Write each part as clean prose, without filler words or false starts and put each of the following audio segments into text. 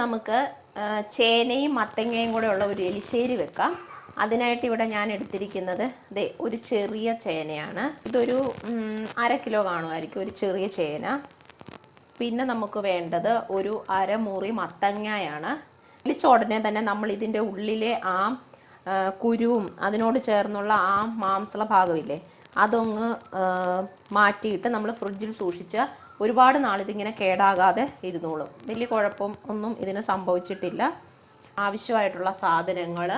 നമുക്ക് ചേനയും മത്തങ്ങയും കൂടെ ഉള്ള ഒരു എലിശ്ശേരി വെക്കാം. അതിനായിട്ട് ഇവിടെ ഞാൻ എടുത്തിരിക്കുന്നത് ഒരു ചെറിയ ചേനയാണ്. ഇതൊരു 1/2 കിലോ കാണുമായിരിക്കും, ഒരു ചെറിയ ചേന. പിന്നെ നമുക്ക് വേണ്ടത് ഒരു 1/2 മുറി മത്തങ്ങയാണ്. പൊളിച്ച ഉടനെ തന്നെ നമ്മൾ ഇതിൻ്റെ ഉള്ളിലെ ആ കുരുവും അതിനോട് ചേർന്നുള്ള ആ മാംസള ഭാഗമില്ലേ, അതൊന്ന് മാറ്റിയിട്ട് നമ്മൾ ഫ്രിഡ്ജിൽ സൂക്ഷിച്ച ഒരുപാട് നാളിതിങ്ങനെ കേടാകാതെ ഇരുന്നോളും. വലിയ കുഴപ്പം ഒന്നും ഇതിന് സംഭവിച്ചിട്ടില്ല. ആവശ്യമായിട്ടുള്ള സാധനങ്ങൾ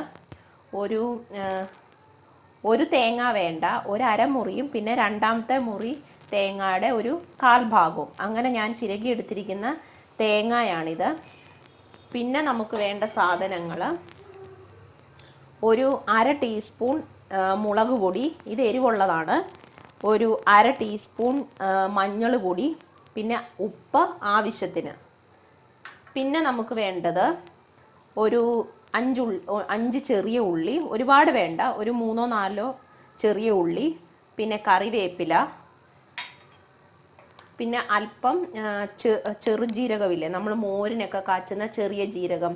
ഒരു തേങ്ങ വേണ്ട, ഒരു 1/2 മുറിയും പിന്നെ രണ്ടാമത്തെ മുറി തേങ്ങയുടെ ഒരു 1/4 ഭാഗവും, അങ്ങനെ ഞാൻ ചിരകി എടുത്തിരിക്കുന്ന തേങ്ങയാണിത്. പിന്നെ നമുക്ക് വേണ്ട സാധനങ്ങൾ ഒരു 1/2 ടീസ്പൂൺ മുളക് പൊടി, ഇത് എരിവുള്ളതാണ്. ഒരു 1/2 ടീസ്പൂൺ മഞ്ഞൾ പൊടി, പിന്നെ ഉപ്പ് ആവശ്യത്തിന്. പിന്നെ നമുക്ക് വേണ്ടത് ഒരു 5 ചെറിയ ഉള്ളി, ഒരുപാട് വേണ്ട, ഒരു 3-4 ചെറിയ ഉള്ളി, പിന്നെ കറിവേപ്പില, പിന്നെ അല്പം ചെറുജീരകമില്ലേ, നമ്മൾ മോരിനൊക്കെ കാച്ചുന്ന ചെറിയ ജീരകം,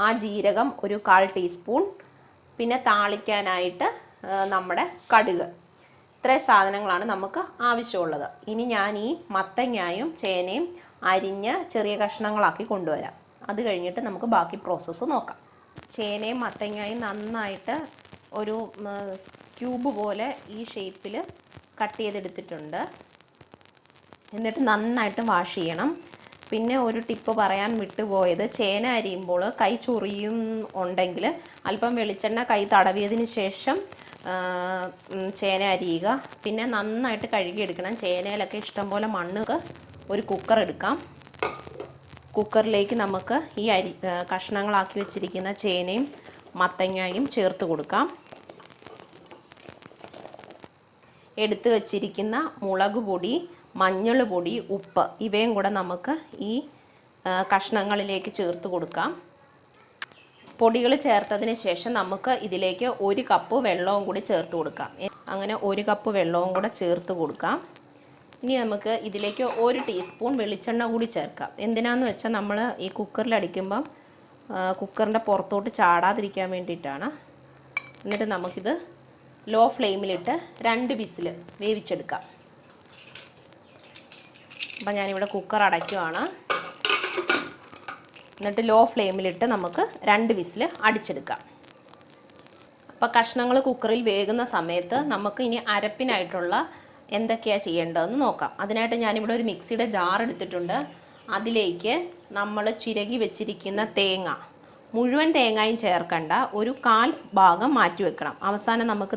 ആ ജീരകം ഒരു 1/4 ടീസ്പൂൺ, പിന്നെ താളിക്കാനായിട്ട് നമ്മുടെ കടുക്. ഇത്രയും സാധനങ്ങളാണ് നമുക്ക് ആവശ്യമുള്ളത്. ഇനി ഞാൻ ഈ മത്തങ്ങയും ചേനയും അരിഞ്ഞ് ചെറിയ കഷ്ണങ്ങളാക്കി കൊണ്ടുവരാം. അത് കഴിഞ്ഞിട്ട് നമുക്ക് ബാക്കി പ്രോസസ്സ് നോക്കാം. ചേനയും മത്തങ്ങയും നന്നായിട്ട് ഒരു ക്യൂബ് പോലെ ഈ ഷേപ്പിൽ കട്ട് ചെയ്തെടുത്തിട്ടുണ്ട്. എന്നിട്ട് നന്നായിട്ട് വാഷ് ചെയ്യണം. പിന്നെ ഒരു ടിപ്പ് പറയാൻ വിട്ടുപോയത്, ചേന അരിയുമ്പോൾ കൈ ചൊറിയും ഉണ്ടെങ്കിൽ അല്പം വെളിച്ചെണ്ണ കൈ തടവിയതിന് ശേഷം ചേന അരിയുക. പിന്നെ നന്നായിട്ട് കഴുകിയെടുക്കണം. ചേനയിലൊക്കെ ഇഷ്ടംപോലെ മണ്ണ്. ഒരു കുക്കർ എടുക്കാം. കുക്കറിലേക്ക് നമുക്ക് ഈ കഷ്ണങ്ങളാക്കി വെച്ചിരിക്കുന്ന ചേനയും മത്തങ്ങയും ചേർത്ത് കൊടുക്കാം. എടുത്തു വച്ചിരിക്കുന്ന മുളക് പൊടി, മഞ്ഞൾ പൊടി, ഉപ്പ് ഇവയും കൂടെ നമുക്ക് ഈ കഷ്ണങ്ങളിലേക്ക് ചേർത്ത് കൊടുക്കാം. പൊടികൾ ചേർത്തതിന് ശേഷം നമുക്ക് ഇതിലേക്ക് 1 കപ്പ് വെള്ളവും കൂടി ചേർത്ത് കൊടുക്കാം. അങ്ങനെ 1 കപ്പ് വെള്ളവും കൂടെ ചേർത്ത് കൊടുക്കാം. ഇനി നമുക്ക് ഇതിലേക്ക് 1 ടീസ്പൂൺ വെളിച്ചെണ്ണ കൂടി ചേർക്കാം. എന്തിനാന്ന് വെച്ചാൽ നമ്മൾ ഈ കുക്കറിലടിക്കുമ്പം കുക്കറിൻ്റെ പുറത്തോട്ട് ചാടാതിരിക്കാൻ വേണ്ടിയിട്ടാണ്. എന്നിട്ട് നമുക്കിത് ലോ ഫ്ലെയിമിലിട്ട് 2 വിസിൽ വേവിച്ചെടുക്കാം. അപ്പം ഞാനിവിടെ കുക്കർ അടയ്ക്കുവാണ്. എന്നിട്ട് ലോ ഫ്ലെയിമിലിട്ട് നമുക്ക് 2 വിസിൽ അടിച്ചെടുക്കാം. അപ്പോൾ കഷ്ണങ്ങൾ കുക്കറിൽ വേകുന്ന സമയത്ത് നമുക്ക് ഇനി അരപ്പിനായിട്ടുള്ള എന്തൊക്കെയാണ് ചെയ്യേണ്ടതെന്ന് നോക്കാം. അതിനായിട്ട് ഞാനിവിടെ ഒരു മിക്സിയുടെ ജാർ എടുത്തിട്ടുണ്ട്. അതിലേക്ക് നമ്മൾ ചിരകി വെച്ചിരിക്കുന്ന തേങ്ങ, മുഴുവൻ തേങ്ങയും ചേർക്കണ്ട, ഒരു 1/4 ഭാഗം മാറ്റി വെക്കണം. അവസാനം നമുക്ക്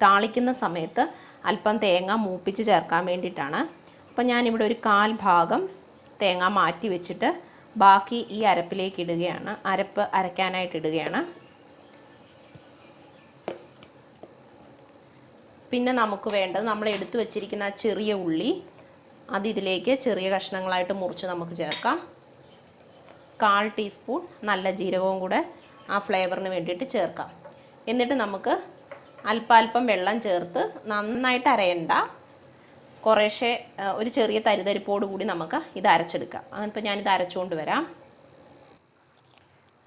താളിക്കുന്ന സമയത്ത് അല്പം തേങ്ങ മൂപ്പിച്ച് ചേർക്കാൻ വേണ്ടിയിട്ടാണ്. അപ്പം ഞാനിവിടെ ഒരു 1/4 ഭാഗം തേങ്ങ മാറ്റി വെച്ചിട്ട് ബാക്കി ഈ അരപ്പിലേക്ക് ഇടുകയാണ്. അരപ്പ് അരയ്ക്കാനായിട്ട് ഇടുകയാണ്. പിന്നെ നമുക്ക് വേണ്ടത് നമ്മൾ എടുത്തു വച്ചിരിക്കുന്ന ചെറിയ ഉള്ളി, അത് ഇതിലേക്ക് ചെറിയ കഷ്ണങ്ങളായിട്ട് മുറിച്ച് നമുക്ക് ചേർക്കാം. 1/4 ടീസ്പൂൺ നല്ല ജീരകവും കൂടെ ആ ഫ്ലേവറിന് വേണ്ടിയിട്ട് ചേർക്കാം. എന്നിട്ട് നമുക്ക് അല്പാൽപ്പം വെള്ളം ചേർത്ത് നന്നായിട്ട് അരയണ്ട, കുറേശ്ശെ ഒരു ചെറിയ തരിതരിപ്പോട് കൂടി നമുക്ക് ഇത് അരച്ചെടുക്കാം. അപ്പോൾ ഞാനിത് അരച്ചുകൊണ്ട് വരാം.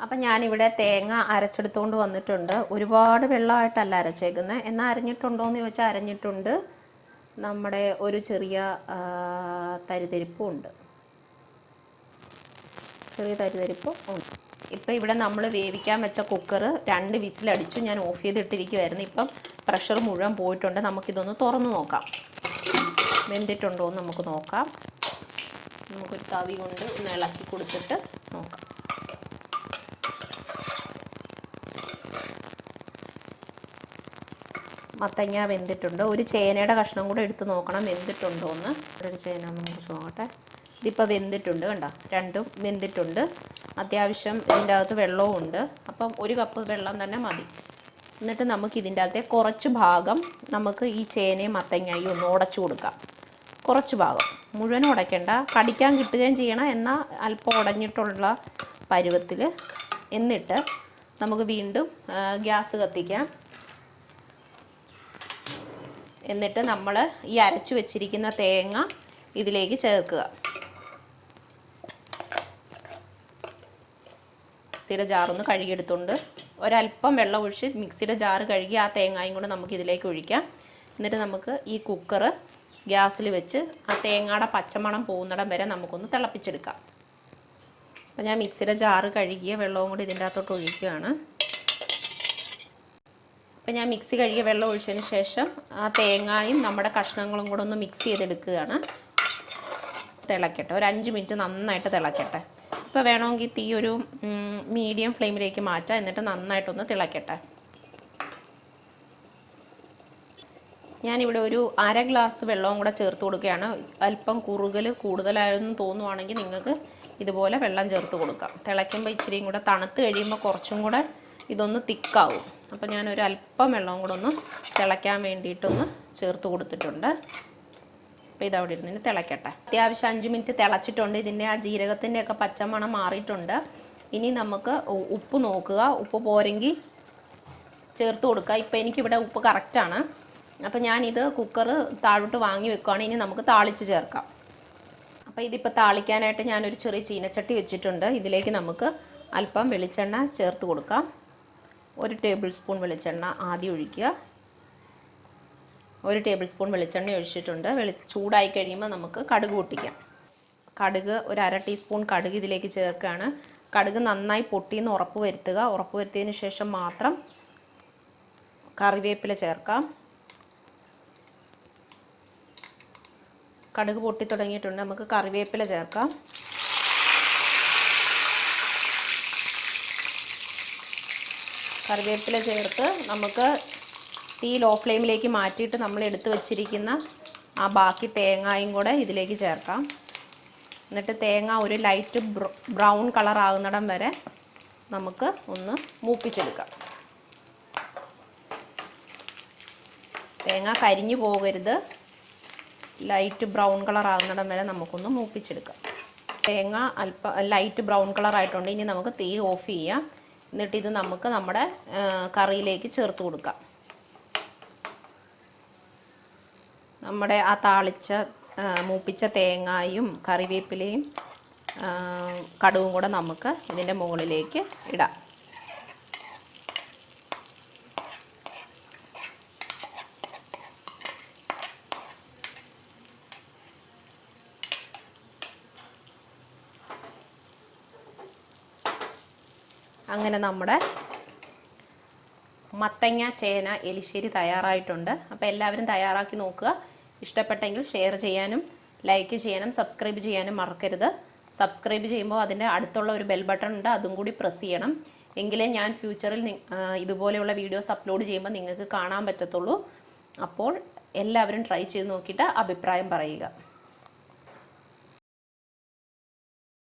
അപ്പം ഞാനിവിടെ തേങ്ങ അരച്ചെടുത്തുകൊണ്ട് വന്നിട്ടുണ്ട്. ഒരുപാട് വെള്ളമായിട്ടല്ല അരച്ചേക്കുന്നത്. എന്നാൽ അരഞ്ഞിട്ടുണ്ടോ എന്ന് ചോദിച്ചാൽ അരഞ്ഞിട്ടുണ്ട്. നമ്മുടെ ഒരു ചെറിയ തരിതരിപ്പും ഉണ്ട്, ചെറിയ തരിതരിപ്പും ഉണ്ട്. ഇപ്പം ഇവിടെ നമ്മൾ വേവിക്കാൻ വെച്ച കുക്കർ 2 വിസിലടിച്ചു. ഞാൻ ഓഫ് ചെയ്തിട്ടിരിക്കുമായിരുന്നു. ഇപ്പം പ്രഷർ മുഴുവൻ പോയിട്ടുണ്ട്. നമുക്കിതൊന്ന് തുറന്ന് നോക്കാം, വെന്തിട്ടുണ്ടോ എന്ന് നമുക്ക് നോക്കാം. നമുക്കൊരു തവി കൊണ്ട് ഒന്ന് ഇളക്കി കൊടുത്തിട്ട് നോക്കാം. മത്തങ്ങ വെന്തിട്ടുണ്ട്. ഒരു ചേനയുടെ കഷ്ണം കൂടെ എടുത്ത് നോക്കണം വെന്തിട്ടുണ്ടോ എന്ന്. ഒരു ചേന ഒന്ന് മുറിച്ച് നോക്കട്ടെ. ഇതിപ്പോൾ വെന്തിട്ടുണ്ട്, കണ്ടോ, രണ്ടും വെന്തിട്ടുണ്ട്. അത്യാവശ്യം ഇതിൻ്റെ അകത്ത് വെള്ളവും ഉണ്ട്. അപ്പം 1 കപ്പ് വെള്ളം തന്നെ മതി. എന്നിട്ട് നമുക്ക് ഇതിൻ്റെ അകത്തെ കുറച്ച് ഭാഗം നമുക്ക് ഈ ചേനയും മത്തങ്ങയും ഒന്ന് ഉടച്ചു കൊടുക്കാം. കുറച്ച് ഭാഗം, മുഴുവനും ഉടയ്ക്കേണ്ട, കടിക്കാൻ കിട്ടുകയും ചെയ്യണം, എന്നാൽ അല്പം ഉടഞ്ഞിട്ടുള്ള പരുവത്തിൽ. എന്നിട്ട് നമുക്ക് വീണ്ടും ഗ്യാസ് കത്തിക്കാം. എന്നിട്ട് നമ്മൾ ഈ അരച്ചു വെച്ചിരിക്കുന്ന തേങ്ങ ഇതിലേക്ക് ചേർക്കുക. മിക്സിയുടെ ജാറൊന്ന് കഴുകിയെടുത്തുകൊണ്ട് ഒരല്പം വെള്ളം ഒഴിച്ച് മിക്സിയുടെ ജാറ് കഴുകി ആ തേങ്ങയും കൂടെ നമുക്ക് ഇതിലേക്ക് ഒഴിക്കാം. എന്നിട്ട് നമുക്ക് ഈ കുക്കർ ഗ്യാസിൽ വെച്ച് ആ തേങ്ങയുടെ പച്ചമണം പോകുന്നിടം വരെ നമുക്കൊന്ന് തിളപ്പിച്ചെടുക്കാം. അപ്പോൾ ഞാൻ മിക്സിയുടെ ജാറ് കഴുകിയ വെള്ളവും കൂടി ഇതിൻ്റെ അകത്തോട്ട് ഒഴിക്കുകയാണ്. അപ്പോൾ ഞാൻ മിക്സി കഴുകിയ വെള്ളം ഒഴിച്ചതിന് ശേഷം ആ തേങ്ങയും നമ്മുടെ കഷ്ണങ്ങളും കൂടെ ഒന്ന് മിക്സ് ചെയ്തെടുക്കുകയാണ്. തിളക്കട്ടെ, ഒരു 5 മിനിറ്റ് നന്നായിട്ട് തിളക്കട്ടെ. ഇപ്പോൾ വേണമെങ്കിൽ തീ ഒരു മീഡിയം ഫ്ലെയിമിലേക്ക് മാറ്റാം. എന്നിട്ട് നന്നായിട്ടൊന്ന് തിളക്കട്ടെ. ഞാനിവിടെ ഒരു 1/2 ഗ്ലാസ് വെള്ളവും കൂടെ ചേർത്ത് കൊടുക്കുകയാണ്. അല്പം കുറുകൽ കൂടുതലായെന്ന് തോന്നുവാണെങ്കിൽ നിങ്ങൾക്ക് ഇതുപോലെ വെള്ളം ചേർത്ത് കൊടുക്കാം. തിളയ്ക്കുമ്പോൾ ഇച്ചിരിയും കൂടെ തണുത്ത് കഴിയുമ്പോൾ കുറച്ചും കൂടെ ഇതൊന്ന് തിക്കാവും. അപ്പോൾ ഞാനൊരു അല്പം വെള്ളവും കൂടെ ഒന്ന് തിളയ്ക്കാൻ വേണ്ടിയിട്ടൊന്ന് ചേർത്ത് കൊടുത്തിട്ടുണ്ട്. അപ്പോൾ ഇതവിടെ ഇരുന്ന് തിളയ്ക്കട്ടെ. അത്യാവശ്യം 5 മിനിറ്റ് തിളച്ചിട്ടുണ്ട്. ഇതിൻ്റെ ആ ജീരകത്തിൻ്റെയൊക്കെ പച്ചമണം മാറിയിട്ടുണ്ട്. ഇനി നമുക്ക് ഉപ്പ് നോക്കുക. ഉപ്പ് പോരെങ്കിൽ ചേർത്ത് കൊടുക്കുക. ഇപ്പോൾ എനിക്കിവിടെ ഉപ്പ് കറക്റ്റാണ്. അപ്പോൾ ഞാനിത് കുക്കർ താഴോട്ട് വാങ്ങി വെക്കുകയാണ്. ഇനി നമുക്ക് താളിച്ച് ചേർക്കാം. അപ്പോൾ ഇതിപ്പോൾ താളിക്കാനായിട്ട് ഞാനൊരു ചെറിയ ചീനച്ചട്ടി വെച്ചിട്ടുണ്ട്. ഇതിലേക്ക് നമുക്ക് അല്പം വെളിച്ചെണ്ണ ചേർത്ത് കൊടുക്കാം. 1 ടേബിൾ സ്പൂൺ വെളിച്ചെണ്ണ ആദ്യം ഒഴിക്കുക. 1 ടേബിൾ സ്പൂൺ വെളിച്ചെണ്ണ ഒഴിച്ചിട്ടുണ്ട്. ചൂടായി കഴിയുമ്പോൾ നമുക്ക് കടുക് പൊട്ടിക്കാം. കടുക് ഒരു 1/2 ടീസ്പൂൺ കടുക് ഇതിലേക്ക് ചേർക്കുകയാണ്. കടുക് നന്നായി പൊട്ടിയെന്ന് ഉറപ്പ് വരുത്തുക. ഉറപ്പ് വരുത്തിയതിന് ശേഷം മാത്രം കറിവേപ്പില ചേർക്കാം. കടുക് പൊട്ടി തുടങ്ങിയിട്ടുണ്ട്. നമുക്ക് കറിവേപ്പില ചേർക്കാം. കറിവേപ്പില ചേർത്ത് നമുക്ക് തീ ലോ ഫ്ലെയിമിലേക്ക് മാറ്റിയിട്ട് നമ്മൾ എടുത്ത് വെച്ചിരിക്കുന്ന ആ ബാക്കി തേങ്ങയും കൂടെ ഇതിലേക്ക് ചേർക്കാം. എന്നിട്ട് തേങ്ങ ഒരു ലൈറ്റ് ബ്രൗൺ കളർ ആകുന്നിടം വരെ നമുക്ക് ഒന്ന് മൂപ്പിച്ചെടുക്കാം. തേങ്ങ കരിഞ്ഞു പോകരുത്. ലൈറ്റ് ബ്രൗൺ കളർ ആകുന്നിടം വരെ നമുക്കൊന്ന് മൂപ്പിച്ചെടുക്കാം. തേങ്ങ അല്പം ലൈറ്റ് ബ്രൗൺ കളർ ആയിട്ടുണ്ട്. ഇനി നമുക്ക് തീ ഓഫ് ചെയ്യാം. എന്നിട്ട് ഇത് നമുക്ക് നമ്മുടെ കറിയിലേക്ക് ചേർത്ത് കൊടുക്കാം. നമ്മുടെ ആ താളിച്ച മൂപ്പിച്ച തേങ്ങയും കറിവേപ്പിലയും കടുകും കൂടെ നമുക്ക് ഇതിൻ്റെ മുകളിലേക്ക് ഇടാം. അങ്ങനെ നമ്മുടെ മത്തങ്ങ ചേന എലിശ്ശേരി തയ്യാറായിട്ടുണ്ട്. അപ്പോൾ എല്ലാവരും തയ്യാറാക്കി നോക്കുക. ഇഷ്ടപ്പെട്ടെങ്കിൽ ഷെയർ ചെയ്യാനും ലൈക്ക് ചെയ്യാനും സബ്സ്ക്രൈബ് ചെയ്യാനും മറക്കരുത്. സബ്സ്ക്രൈബ് ചെയ്യുമ്പോൾ അതിൻ്റെ അടുത്തുള്ള ഒരു ബെൽ ബട്ടൺ ഉണ്ട്, അതും കൂടി പ്രസ് ചെയ്യണം. എങ്കിലേ ഞാൻ ഫ്യൂച്ചറിൽ ഇതുപോലെയുള്ള വീഡിയോസ് അപ്ലോഡ് ചെയ്യുമ്പോൾ നിങ്ങൾക്ക് കാണാൻ പറ്റത്തുള്ളൂ. അപ്പോൾ എല്ലാവരും ട്രൈ ചെയ്ത് നോക്കിയിട്ട് അഭിപ്രായം പറയുക.